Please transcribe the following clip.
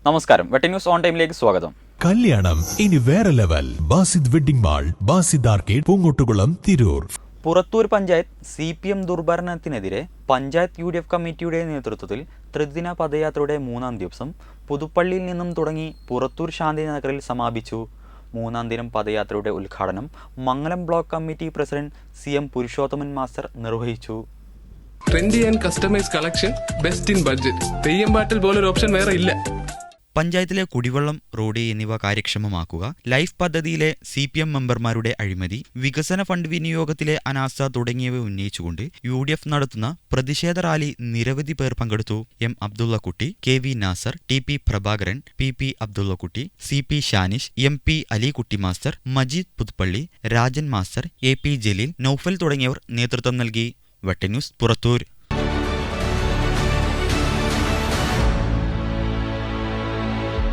നമസ്കാരം, വെട്ടി news on ടൈമിലേക്ക് സ്വാഗതം. കല്യാണം ഇനി വേറെ level. Basid wedding mall, Basid arcade, Poongottukulam, Tirur. Purathur panchayat CPM ദുർഭരണത്തിനെതിരെ പഞ്ചായത്ത് UDF കമ്മിറ്റിയുടെ നേതൃത്വത്തിൽ ത്രിദിന പദയാത്രയുടെ 3-ാം ദിവസം പുതുപ്പള്ളിയിൽ നിന്നും തുടങ്ങി പുറത്തൂർ ശാന്തിനഗറിൽ സമാപിച്ചു. 3-ാം ദിനം പദയാത്രയുടെ ഉദ്ഘാടനം Mangalam block committee president CM Purushothaman master നിർവഹിച്ചു. Trendy and customise collection, best in budget. Theyyam പാട്ടിൽ പോലൊരു ഓപ്ഷൻ വേറെ ഇല്ല. പഞ്ചായത്തിലെ കുടിവെള്ളം, റോഡ് എന്നിവ കാര്യക്ഷമമാക്കുക, ലൈഫ് പദ്ധതിയിലെ CPM മെമ്പർമാരുടെ അഴിമതി, വികസന ഫണ്ട് വിനിയോഗത്തിലെ അനാസ്ഥ തുടങ്ങിയവ ഉന്നയിച്ചുകൊണ്ട് UDF നടത്തുന്ന പ്രതിഷേധ റാലി നിരവധി പേർ പങ്കെടുത്തു. M. Abdullakutty, KV Nasar, TP Prabhakaran, PP Abdullakutty, CP Shanish, MP Alikutty master, Majeed Puthuppally, Rajan master, AP Jaleel, Noufal തുടങ്ങിയവർ നേതൃത്വം നൽകി. വെട്ടി ന്യൂസ്, പുറത്തൂർ.